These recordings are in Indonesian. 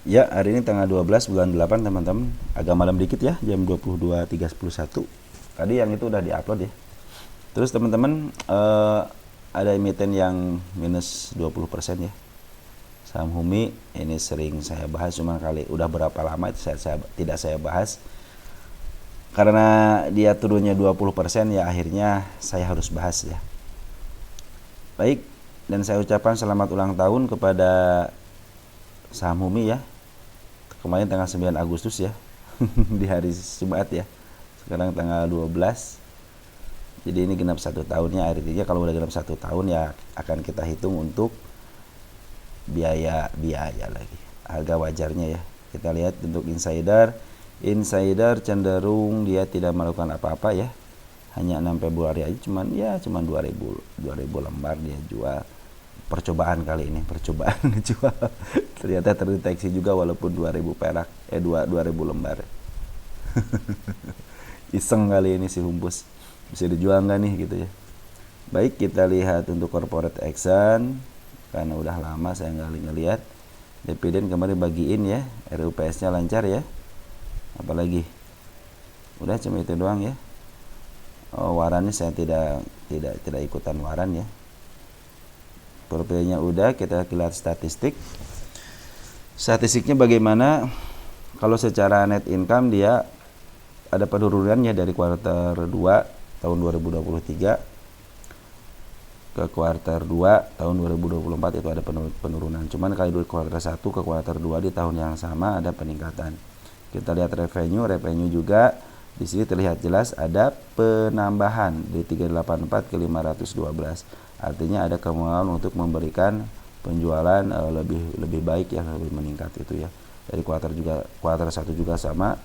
Ya, hari ini tanggal 12 bulan 8 teman-teman. Agak malam dikit ya, jam 22.31. Tadi yang itu udah diupload ya. Terus teman-teman, ada emiten yang minus 20% ya. Saham Humi ini sering saya bahas, cuma kali udah berapa lama itu tidak saya bahas. Karena dia turunnya 20% ya, akhirnya saya harus bahas ya. Baik, dan saya ucapkan selamat ulang tahun kepada Saham Humi ya. Kemarin tanggal 9 Agustus ya. Di hari Jumat ya. Sekarang tanggal 12. Jadi ini genap 1 tahunnya. Artinya kalau udah genap 1 tahun ya akan kita hitung untuk biaya lagi. Harga wajarnya ya. Kita lihat untuk insider cenderung dia tidak melakukan apa-apa ya. Hanya 6 Februari aja cuman 2000 lembar dia jual. Percobaan kali ini, percobaan jual. Ternyata terdeteksi juga walaupun 2000 perak, 2000 lembar. Iseng kali ini si Humpus. Bisa dijual nggak nih gitu ya. Baik, kita lihat untuk corporate action. Karena udah lama saya nggak ngelihat. Dividen kemarin bagiin ya, RUPS-nya lancar ya. Apalagi? Udah cuma itu doang ya. Oh, warannya saya tidak ikutan waran ya. Profilnya udah, kita lihat statistik. Statistiknya bagaimana? Kalau secara net income dia ada penurunannya dari kuartal 2 tahun 2023 ke kuartal 2 tahun 2024 itu ada penurunan. Cuman kalau dari kuartal 1 ke kuartal 2 di tahun yang sama ada peningkatan. Kita lihat revenue juga di sini terlihat jelas ada penambahan dari 384 ke 512. Artinya ada kemauan untuk memberikan penjualan lebih baik ya, lebih meningkat itu ya. Dari kuartal 1 juga sama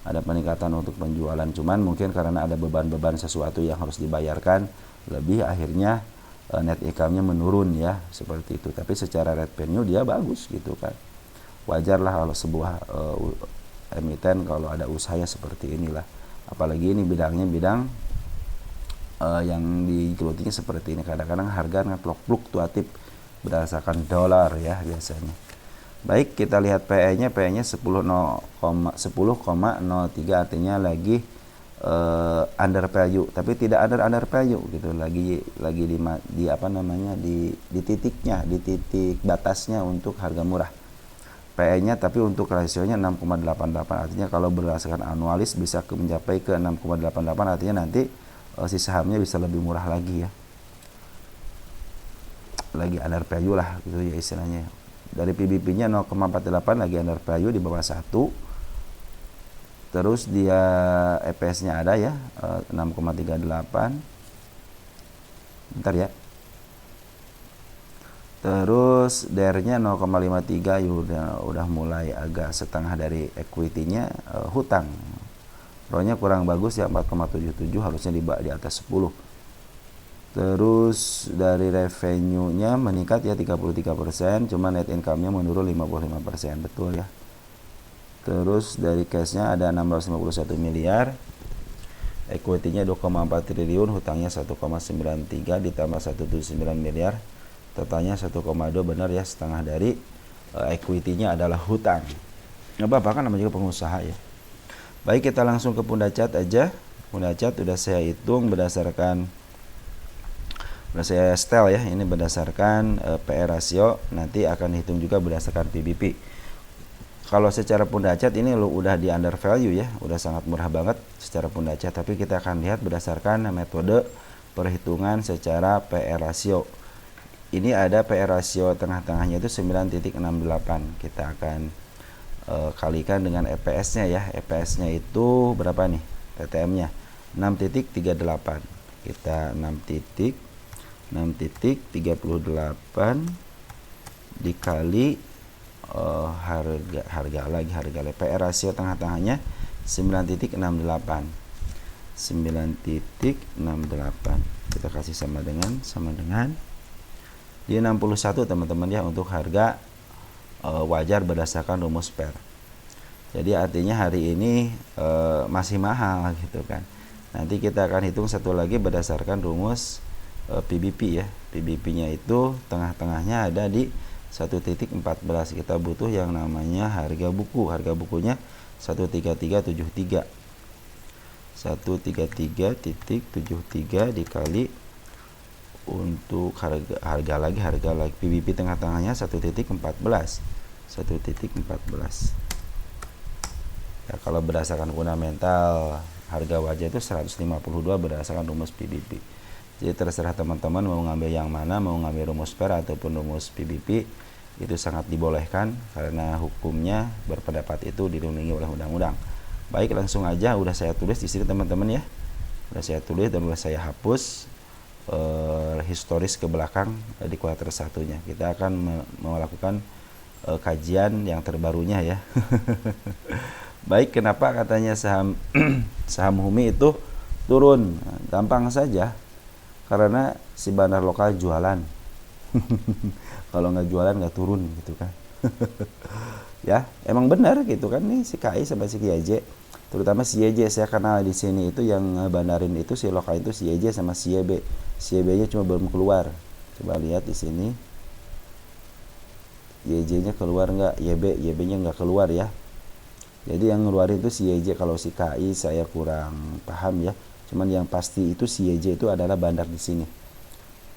ada peningkatan untuk penjualan, cuman mungkin karena ada beban-beban sesuatu yang harus dibayarkan lebih, akhirnya net income-nya menurun ya, seperti itu. Tapi secara revenue dia bagus gitu kan. Wajarlah kalau sebuah emiten kalau ada usahanya seperti inilah. Apalagi ini bidang yang digelutinya seperti ini. Kadang-kadang harga fluktuatif berdasarkan dolar ya biasanya. Baik, kita lihat PE-nya 10,03 artinya lagi under value, tapi tidak under value gitu, lagi di apa namanya di titiknya, di titik batasnya untuk harga murah. PE-nya tapi untuk rasionya 6,88, artinya kalau berdasarkan anualis bisa mencapai ke 6,88, artinya nanti si sahamnya bisa lebih murah lagi ya, lagi under value lah gitu ya istilahnya. Dari PBP-nya 0,48 lagi under value di bawah 1. Terus dia EPS-nya ada ya 6,38. Bentar ya. Terus DER-nya 0,53 ya udah mulai agak setengah dari equity-nya. Hutang ROE-nya kurang bagus ya 4,77, harusnya di atas 10. Terus dari revenue-nya meningkat ya 33%, cuma net income-nya menurun 55%, betul ya. Terus dari cash-nya ada 651 miliar, equity-nya 2,4 triliun, hutangnya 1,93 ditambah 179 miliar, totalnya 1,2, benar ya, setengah dari equity-nya adalah hutang. Nggak apa-apa kan, namanya juga pengusaha ya. Baik, kita langsung ke Pundacat aja. Pundacat udah saya hitung berdasarkan saya setel ya, ini berdasarkan PE rasio, nanti akan hitung juga berdasarkan PBP. Kalau secara Pundacat ini udah di under value ya, udah sangat murah banget secara Pundacat, tapi kita akan lihat berdasarkan metode perhitungan secara PE rasio. Ini ada PE rasio tengah-tengahnya itu 9,68. Kita akan kalikan dengan EPS-nya ya. EPS-nya itu berapa nih? TTM-nya 6,38. Kita 6,38 dikali harga PE rasio tengah-tengahnya 9,68. Kita kasih sama dengan di 61 teman-teman ya untuk harga wajar berdasarkan rumus PER. Jadi artinya hari ini masih mahal gitu kan. Nanti kita akan hitung satu lagi berdasarkan rumus PBP ya. PBP-nya itu tengah-tengahnya ada di 1.14. Kita butuh yang namanya harga buku. Harga bukunya 13373. 133.73 dikali untuk harga lagi PBB tengah-tengahnya 1.14. 1.14. Ya, kalau berdasarkan fundamental harga wajah itu 152 berdasarkan rumus PBB. Jadi terserah teman-teman mau ngambil yang mana, mau ngambil rumus PER ataupun rumus PBB, itu sangat dibolehkan karena hukumnya berpendapat itu dilindungi oleh undang-undang. Baik, langsung aja udah saya tulis di sini teman-teman ya. Udah saya tulis dan udah saya hapus historis ke belakang di kuarter satunya. Kita akan melakukan kajian yang terbarunya ya. Baik, kenapa katanya saham saham Humi itu turun? Nah, gampang saja, karena si bandar lokal jualan. Kalau nggak jualan nggak turun gitu kan. Ya, emang benar gitu kan nih si KI sama si KIJ. Terutama si YJ, saya kenal di sini itu yang bandarin itu si lokal itu si YJ sama si YB. Si YB-nya cuma belum keluar. Coba lihat di sini. YJ-nya keluar nggak? YB-nya nggak keluar ya. Jadi yang ngeluarin itu si YJ. Kalau si KI saya kurang paham ya. Cuman yang pasti itu si YJ itu adalah bandar di sini.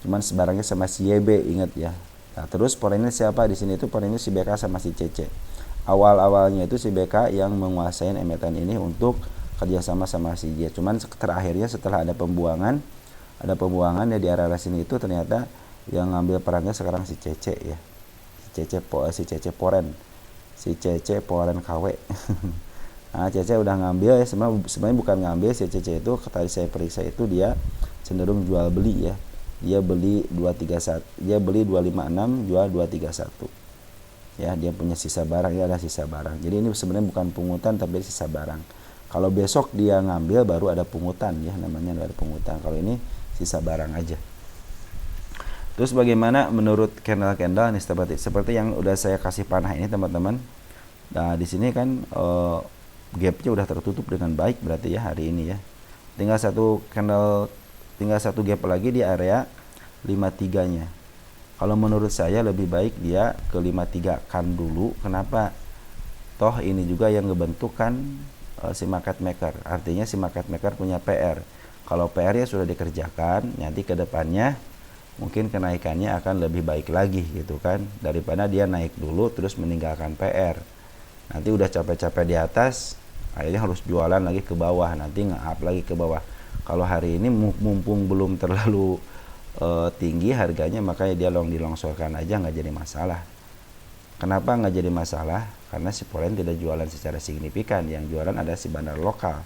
Cuman sebarangnya sama si YB, ingat ya. Nah, terus porennya siapa di sini? Itu porennya si BK sama si CC. Awal-awalnya itu si BK yang menguasai emiten ini untuk kerjasama sama si Y. Cuman terakhirnya setelah ada pembuangan ya di area sini itu ternyata yang ngambil perannya sekarang si CC ya. Si CC Poren KW. Nah, CC udah ngambil ya, sebenarnya bukan ngambil. Si CC itu tadi saya periksa itu dia cenderung jual beli ya. Dia beli 256, jual 231. Ya, dia punya sisa barang, ya ada sisa barang. Jadi ini sebenarnya bukan pungutan tapi sisa barang. Kalau besok dia ngambil baru ada pungutan ya, namanya ada pungutan. Kalau ini sisa barang aja. Terus bagaimana menurut candle nih seperti yang udah saya kasih panah ini teman-teman. Nah, di sini kan gapnya udah tertutup dengan baik berarti ya hari ini ya. Tinggal satu gap lagi di area 53-nya. Kalau menurut saya lebih baik dia ke 53 kan dulu. Kenapa? Toh ini juga yang ngebentuk kan si market maker. Artinya si market maker punya PR. Kalau PR-nya sudah dikerjakan, nanti ke depannya mungkin kenaikannya akan lebih baik lagi gitu kan. Daripada dia naik dulu terus meninggalkan PR. Nanti udah capek-capek di atas, akhirnya harus jualan lagi ke bawah, nanti nge-up lagi ke bawah. Kalau hari ini mumpung belum terlalu tinggi harganya, makanya dia dilongsorkan aja, nggak jadi masalah. Kenapa nggak jadi masalah? Karena si Polen tidak jualan secara signifikan, yang jualan ada si bandar lokal.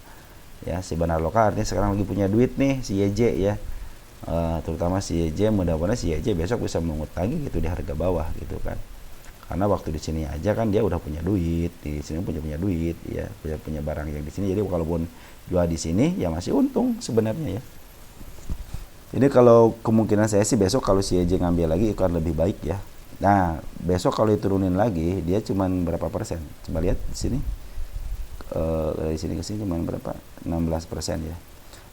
Ya, si bandar lokal artinya sekarang lagi punya duit nih si YJ ya. Terutama si YJ, mudah-mudahan si YJ besok bisa mengut lagi gitu di harga bawah gitu kan. Karena waktu di sini aja kan dia udah punya duit, di sini punya duit ya, punya barang yang di sini. Jadi kalaupun jual di sini ya masih untung sebenarnya ya. Ini kalau kemungkinan saya sih besok kalau si YJ ngambil lagi akan lebih baik ya. Nah, besok kalau diturunin lagi dia cuman berapa persen? Coba lihat di sini. Dari sini ke sini cuman berapa? 16% ya.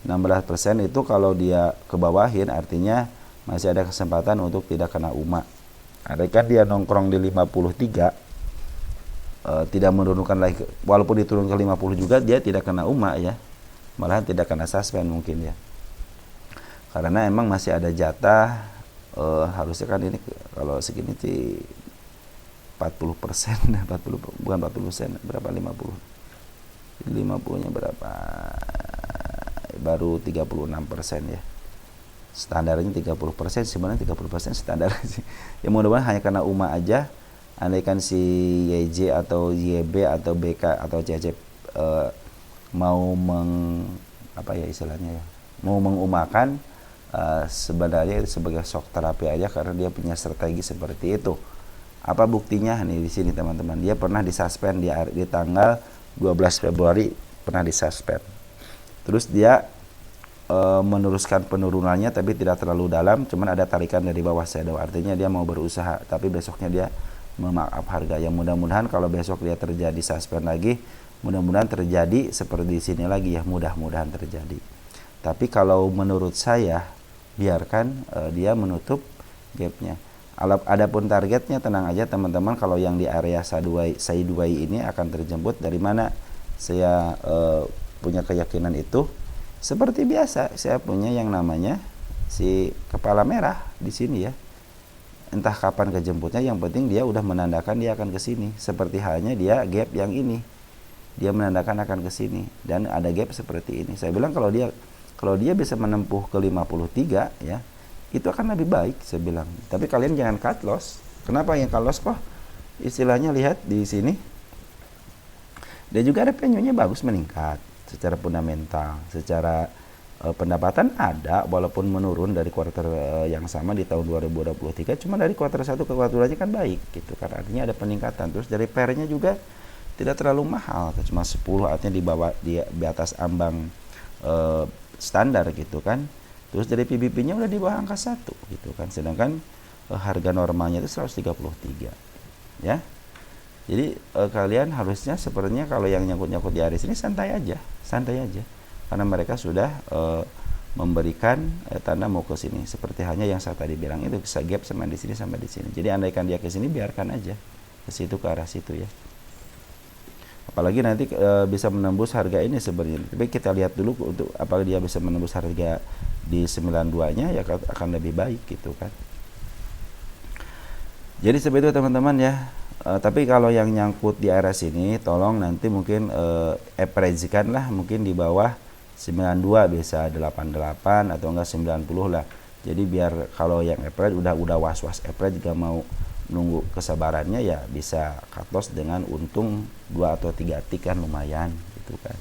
16% itu kalau dia kebawahin artinya masih ada kesempatan untuk tidak kena UMA. Ada kan dia nongkrong di 53, tidak menurunkan lagi, walaupun diturun ke 50 juga dia tidak kena UMA ya, malahan tidak kena suspend mungkin ya, karena emang masih ada jatah. Harusnya kan ini kalau segini sih 40%, 40 bukan 40%, berapa 50 nya berapa, baru 36% ya. Standarnya 30%, sebenarnya 30% standar sih. Ya mudah-mudahan hanya karena UMA aja. Andaikan si YJ atau YB atau BK atau CC mau apa ya istilahnya ya, mau mengumakan, sebenarnya sebagai shock terapi aja karena dia punya strategi seperti itu. Apa buktinya nih di sini teman-teman? Dia pernah disuspend di tanggal 12 Februari pernah disuspend. Terus dia meneruskan penurunannya tapi tidak terlalu dalam, cuman ada tarikan dari bawah shadow, artinya dia mau berusaha, tapi besoknya dia memarkup harga. Yang mudah-mudahan kalau besok dia terjadi suspend lagi, mudah-mudahan terjadi seperti di sini lagi ya, mudah-mudahan terjadi. Tapi kalau menurut saya biarkan dia menutup gapnya. Adapun targetnya tenang aja teman-teman, kalau yang di area Saiduai ini akan terjemput dari mana saya punya keyakinan itu. Seperti biasa saya punya yang namanya si kepala merah di sini ya. Entah kapan kejemputnya, yang penting dia udah menandakan dia akan ke sini. Seperti halnya dia gap yang ini. Dia menandakan akan ke sini dan ada gap seperti ini. Saya bilang kalau dia bisa menempuh ke 53 ya, itu akan lebih baik saya bilang. Tapi kalian jangan cut loss. Kenapa yang cut loss kok? Istilahnya lihat di sini. Dia juga ada value-nya bagus meningkat secara fundamental, secara pendapatan ada walaupun menurun dari kuartal yang sama di tahun 2023, cuma dari kuartal 1 ke kuartal 2 aja kan baik gitu kan. Artinya ada peningkatan. Terus dari PER-nya juga tidak terlalu mahal, cuma 10, artinya di bawah di atas ambang standar gitu kan. Terus dari PBP-nya udah di bawah angka 1 gitu kan. Sedangkan harga normalnya itu 133 ya. Jadi kalian harusnya sepertinya kalau yang nyangkut-nyangkut di Aries ini santai aja karena mereka sudah memberikan tanda mau ke sini, seperti hanya yang saya tadi bilang itu bisa gap sama di sini sampai di sini. Jadi andaikan dia ke sini biarkan aja ke situ, ke arah situ ya. Apalagi nanti bisa menembus harga ini sebenarnya. Tapi kita lihat dulu untuk apakah dia bisa menembus harga di 92-nya ya akan lebih baik gitu kan. Jadi seperti itu teman-teman ya. Tapi kalau yang nyangkut di area sini tolong nanti mungkin average-kan lah mungkin di bawah 92, bisa 88 atau enggak 90 lah. Jadi biar kalau yang average udah was-was average juga mau nunggu kesabarannya ya bisa cut loss dengan untung 2 atau 3 tick kan lumayan gitu kan.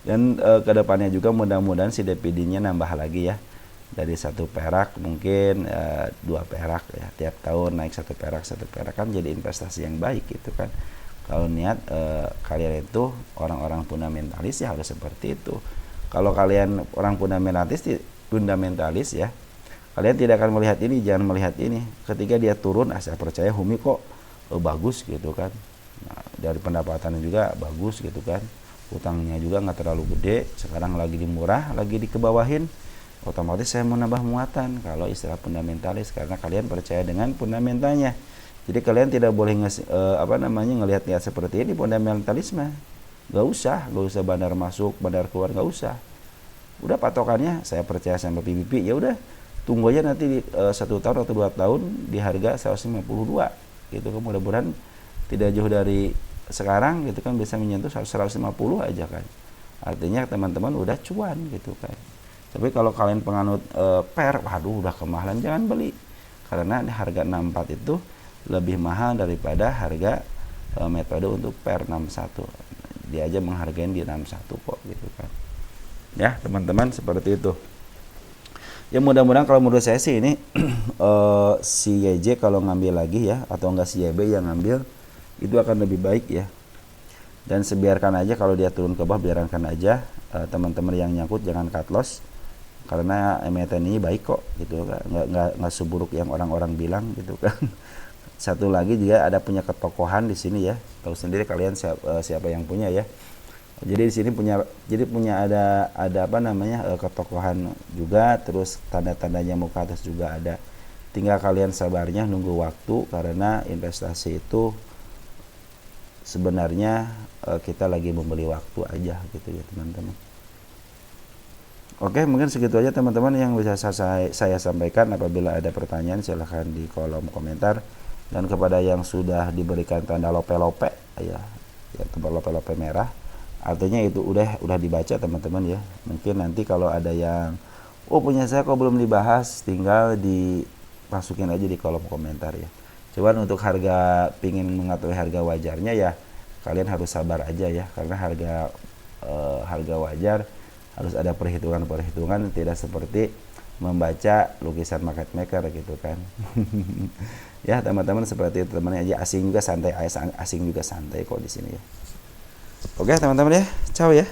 Dan kedepannya juga mudah-mudahan si DPD-nya nambah lagi ya. Dari 1 perak mungkin 2 perak ya, tiap tahun naik 1 perak kan jadi investasi yang baik gitu kan. Kalau niat kalian itu orang-orang fundamentalis ya harus seperti itu. Kalau kalian orang fundamentalis ya, kalian tidak akan melihat ini, jangan melihat ini. Ketika dia turun, saya percaya Humi kok bagus gitu kan. Nah, dari pendapatannya juga bagus gitu kan. Utangnya juga nggak terlalu gede, sekarang lagi dimurah, lagi dikebawahin. Otomatis saya mau nambah muatan kalau istilah fundamentalis, karena kalian percaya dengan fundamentalnya. Jadi kalian tidak boleh ngelihat-lihat seperti ini fundamentalisme. Gak usah bandar masuk, bandar keluar, gak usah. Udah patokannya saya percaya sama PBP, ya udah tunggu aja nanti 1 tahun atau 2 tahun di harga 152 gitu kan. Mudah-mudahan tidak jauh dari sekarang gitu kan, bisa menyentuh 150 aja kan. Artinya teman-teman udah cuan gitu kan. Tapi kalau kalian penganut PER, waduh udah kemahalan, jangan beli. Karena harga 64 itu lebih mahal daripada harga metode untuk PER 61. Dia aja menghargain di 61 kok gitu kan. Ya teman-teman seperti itu. Ya mudah-mudahan kalau menurut saya sih ini si YJ kalau ngambil lagi ya, atau enggak si YB yang ngambil, itu akan lebih baik ya. Dan sebiarkan aja kalau dia turun ke bawah, biarkan aja. Teman-teman yang nyangkut jangan cut loss. Karena emiten ini baik kok gitu kan, nggak seburuk yang orang-orang bilang gitu kan. Satu lagi juga ada punya ketokohan di sini ya, tahu sendiri kalian siapa yang punya ya. Jadi di sini punya ada ketokohan juga, terus tanda-tandanya mau ke atas juga ada. Tinggal kalian sabarnya nunggu waktu, karena investasi itu sebenarnya kita lagi membeli waktu aja gitu ya teman-teman. Oke, mungkin segitu aja teman-teman yang bisa saya sampaikan. Apabila ada pertanyaan silahkan di kolom komentar. Dan kepada yang sudah diberikan tanda lope-lope ya tempat lope-lope merah, artinya itu udah dibaca teman-teman ya. Mungkin nanti kalau ada yang punya saya kok belum dibahas, tinggal dimasukin aja di kolom komentar ya. Cuman untuk harga, pingin mengetahui harga wajarnya ya kalian harus sabar aja ya, karena harga wajar harus ada perhitungan, tidak seperti membaca lukisan market maker gitu kan. Ya teman-teman seperti itu teman aja. Asing juga santai kok di sini ya. Oke teman-teman ya, ciao ya.